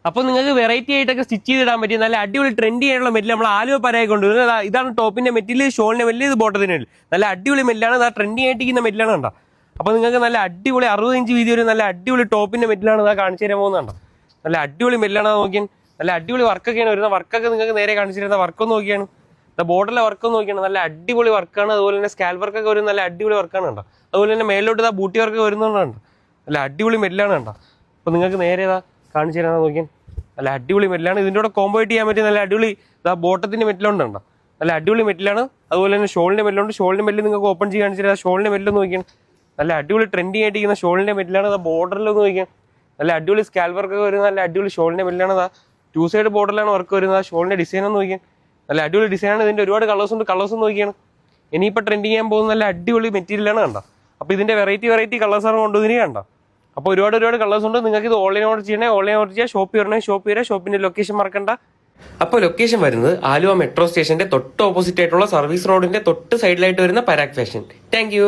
അപ്പോൾ നിങ്ങൾക്ക് വെറൈറ്റി ആയിട്ടൊക്കെ സ്റ്റിച്ച് ചെയ്തിടാൻ പറ്റിയ നല്ല അടിപൊളി ട്രെൻഡി ആയിട്ടുള്ള മെറ്റിൽ നമ്മൾ ആലുവ പരായി കൊണ്ടുവരുന്നത്. ഇതാണ് ടോപ്പിന്റെ മെറ്റിൽ, ഷോളിന്റെ മെല്ല്, ഇത് ബോട്ടത്തിന്റെ മെല്ല്. നല്ല അടിപൊളി മെല്ലാണ്, ട്രെൻഡി ആയിട്ടിരിക്കുന്ന മെല്ലാണ് കണ്ടോ. അപ്പോൾ നിങ്ങൾക്ക് നല്ല അടിപൊളി 60 ഇഞ്ച് വീതി ഒരു നല്ല അടിപൊളി ടോപ്പിന്റെ മെറ്റിലാണ് ഇതാ കാണിച്ചു തരാൻ പോകുന്നുണ്ടോ. നല്ല അടിപൊളി മെല്ലാണ് നോക്കിയാൽ. നല്ല അടിപൊളി വർക്കൊക്കെയാണ് വരുന്നത്. വർക്കൊക്കെ നിങ്ങൾക്ക് നേരെ കാണിച്ചു തരുന്ന വർക്കൊന്ന് നോക്കിയാണ്. ബോർഡിലെ വർക്കൊന്ന് നോക്കിയാണ്. നല്ല അടിപൊളി വർക്കാണ്. അതുപോലെ തന്നെ സ്കാൽ വർക്കൊക്കെ വരുന്ന നല്ല അടിപൊളി വർക്കാണ് കണ്ടോ. അതുപോലെ തന്നെ മേലോട്ട് ബൂട്ടി വർക്കൊക്കെ വരുന്നതുകൊണ്ടാണ് നല്ല അടിപൊളി മെല്ലാണ് കണ്ടോ. അപ്പോൾ നിങ്ങൾക്ക് നേരെ കാണിച്ചു തരാൻ നോക്കിയാൽ നല്ല അടിപൊളി മെല്ലാണ്. ഇതിൻ്റെ കൂടെ കോമ്പോ ചെയ്യാൻ പറ്റിയ നല്ല അടിപൊളി ബോട്ടത്തിന്റെ മെറ്റിലുണ്ടോ. നല്ല അടിപൊളി മെറ്റിലാണ്. അതുപോലെ തന്നെ ഷോളിന്റെ മെല്ലുണ്ട്. ഷോളിന്റെ മെല്ല് നിങ്ങൾക്ക് ഓപ്പൺ ചെയ്യാൻ കാണിച്ചു തരാം. ഷോളിന്റെ മെല്ലൊന്ന് നോക്കിയാണ്. നല്ല അടിപൊളി ട്രെൻഡിങ് ആയിട്ടിരിക്കുന്ന ഷോളിന്റെ മെല്ലാണ്. ബോർഡറിലൊന്ന് നോക്കിയാൽ നല്ല അടിപൊളി സ്കാൽ വർക്കൊക്കെ വരുന്ന നല്ല അടിപൊളി ഷോളിന്റെ മെല്ലാണ്. 2 സൈഡ് ബോർഡറിലാണ് വർക്ക് വരുന്നത്. ഷോളിന്റെ ഡിസൈൻ ഒന്ന് നോക്കിയാൽ നല്ല അടിപൊളി ഡിസൈനാണ്. ഇതിന്റെ ഒരുപാട് കളേഴ്സ് ഉണ്ട്. കളേഴ്സ് ഒന്ന് നോക്കിയാണ്. ഇനിയിപ്പോൾ ട്രെൻഡിങ് ചെയ്യാൻ പോകുന്ന നല്ല അടിപൊളി മെറ്റീരിയലാണ് കണ്ടോ. അപ്പോൾ ഇതിന്റെ വെറൈറ്റി കളേഴ്സാണ് കൊണ്ടുവരിക കണ്ടോ. അപ്പോൾ ഒരുപാട് കളേഴ്സ് ഉണ്ട്. നിങ്ങൾക്ക് ഇത് ഓൺലൈൻ ഓർഡർ ചെയ്യണേ, ഓൺലൈൻ ഓർഡർ ചെയ്യാം. ഷോപ്പ് വരണേ, ഷോപ്പ് വരാം. ഷോപ്പിന്റെ ലൊക്കേഷൻ മറക്കണ്ട. അപ്പോൾ ലൊക്കേഷൻ വരുന്നത് ആലുവ മെട്രോ സ്റ്റേഷന്റെ തൊട്ട് ഓപ്പോസിറ്റ് ആയിട്ടുള്ള സർവീസ് റോഡിന്റെ തൊട്ട് സൈഡിലായിട്ട് വരുന്ന പരാഗ് ഫാഷൻ. Thank you.